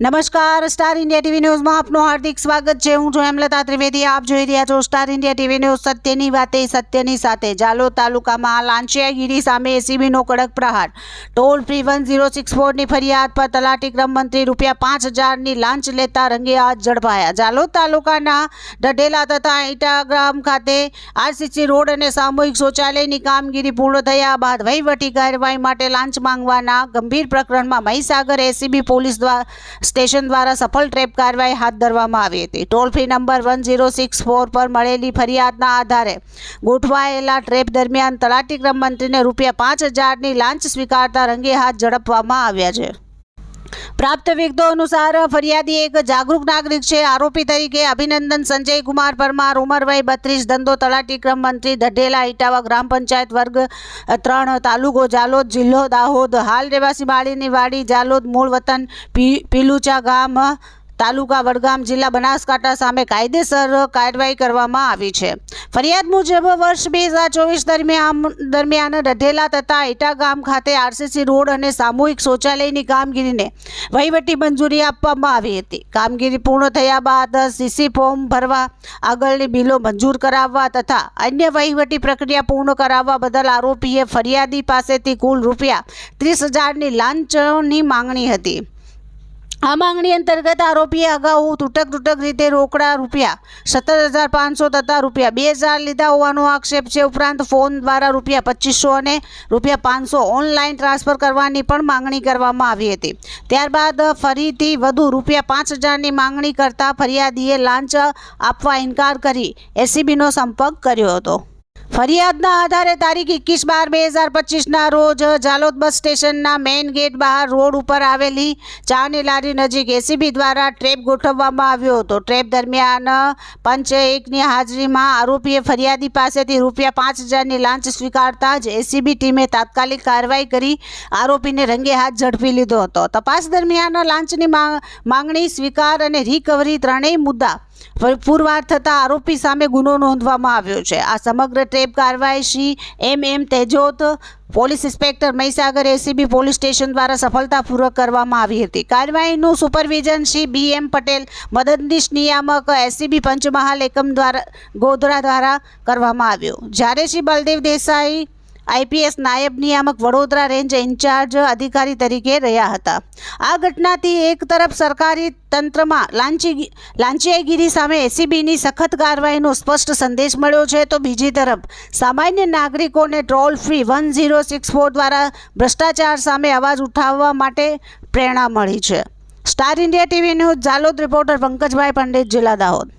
નમસ્કાર, star India TV ન્યૂઝમાં આપનું હાર્દિક સ્વાગત છે। હું છું હેમલતા ત્રિવેદી। આપ જોઈ રહ્યા છો સ્ટાર ઇન્ડિયા ટીવી ન્યૂઝ। સત્યની વાતે સત્યની સાથે। જાલોદ તાલુકામાં લાંચિયાગીરી સામે એસીબીનો કડક પ્રહાર। ટોલ ફ્રી 1064ની ફરિયાદ પર તલાટી ક્રમ મંત્રી ₹5000ની લાંચ લેતા રંગે હાથ ઝડપાયા। જાલોદ તાલુકાના ઢઢેલા તથા ઈટા ગામ ખાતે આરસીસી રોડ અને સામૂહિક શૌચાલયની કામગીરી પૂર્ણ થયા બાદ વહીવટી કાર્યવાહી માટે લાંચ માંગવાના ગંભીર પ્રકરણમાં મહીસાગર એસીબી પોલીસ સ્ટેશન દ્વારા સફળ ટ્રેપ કાર્યવાહી હાથ ધરવામાં આવી હતી। ટોલ ફ્રી નંબર 1064 પર મળેલી ફરિયાદના આધારે ગોઠવાયેલા ટ્રેપ દરમિયાન તલાટી ક્રમ મંત્રીને ₹5000ની લાંચ સ્વીકારતા રંગે હાથ ઝડપવામાં આવ્યા છે। પ્રાપ્ત વિગતો અનુસાર ફરિયાદી એક જાગૃત નાગરિક છે। આરોપી તરીકે અભિનંદન સંજય કુમાર પરમાર, ઉંમર વય 32, ધંધો તલાટી ક્રમ મંત્રી, ઢઢેલા ઇટાવા ગ્રામ પંચાયત વર્ગ 3, તાલુકો જાલોદ, જિલ્લો દાહોદ, હાલ રહેવાસી માળીની વાડી જાલોદ, મૂળ વતન પીલુચા ગામ, તાલુકા વડગામ, જિલ્લા બનાસકાંઠા સામે કાયદેસર કાર્યવાહી કરવામાં આવી છે। ફરિયાદ મુજબ વર્ષ 2024 દરમિયાન ઢઢેલા તથા ઈટા ગામ ખાતે આરસીસી રોડ અને સામૂહિક શૌચાલયની કામગીરીને વહીવટી મંજૂરી આપવામાં આવી હતી। કામગીરી પૂર્ણ થયા બાદ સીસી ફોર્મ ભરવા, આગળની બિલો મંજૂર કરાવવા તથા અન્ય વહીવટી પ્રક્રિયા પૂર્ણ કરાવવા બદલ આરોપીએ ફરિયાદી પાસેથી કુલ ₹30,000ની લાંચની માંગણી હતી। આ માંગણી અંતર્ગત આરોપીએ અગાઉ તૂટક રીતે રોકડા ₹17,500 તથા ₹2,000 લીધા હોવાનો આક્ષેપ છે। ઉપરાંત ફોન દ્વારા ₹2500 અને ₹500 ઓનલાઈન ટ્રાન્સફર કરવાની પણ માંગણી કરવામાં આવી હતી। ત્યારબાદ ફરીથી વધુ ₹5000ની માંગણી કરતા ફરિયાદીએ લાંચ આપવા ઇનકાર કરી એસીબીનો સંપર્ક કર્યો હતો। ફરિયાદના આધારે તારીખ 21/12/2025ના રોજ જાલોદ બસ સ્ટેશનના મેઇન ગેટ બહાર રોડ ઉપર આવેલી ચાની લારી નજીક એસીબી દ્વારા ટ્રેપ ગોઠવવામાં આવ્યો હતો। ટ્રેપ દરમિયાન પંચ 1ની હાજરીમાં આરોપીએ ફરિયાદી પાસેથી ₹5000ની લાંચ સ્વીકારતા જ એસીબી ટીમે તાત્કાલિક કાર્યવાહી કરી આરોપીને રંગે હાથ ઝડપી લીધો હતો। તપાસ દરમિયાન લાંચની માંગણી, સ્વીકાર અને રિકવરી ત્રણેય મુદ્દા પુરવાર થતા આરોપી સામે ગુનો નોંધવામાં આવ્યો છે। આ સમગ્ર ટ્રેપ કાર્યવાહી Shri MM Tejot, police inspector Mahisagar ACB police station દ્વારા સફળતાપૂર્વક કરવામાં આવી હતી। કાર્યવાહીનું સુપરવિઝન શ્રી BM પટેલ, મદદનીશ નિયામક એસીબી પંચમહાલ એકમ ગોધરા દ્વારા કરવામાં આવ્યું, જ્યારે શ્રી બલદેવ દેસાઈ IPS નાયબ નિયામક વડોદરા રેન્જ ઇન્ચાર્જ અધિકારી તરીકે રહ્યા હતા। આ ઘટનાથી એક તરફ સરકારી તંત્રમાં લાંચિયાગીરી સામે એસીબીની સખત કાર્યવાહીનો સ્પષ્ટ સંદેશ મળ્યો છે, તો બીજી તરફ સામાન્ય નાગરિકોને ટોલ ફ્રી 1064 દ્વારા ભ્રષ્ટાચાર સામે અવાજ ઉઠાવવા માટે પ્રેરણા મળી છે। Star India TV news, Jhalod, reporter Pankajbhai Pandit, જિલ્લા દાહોદ।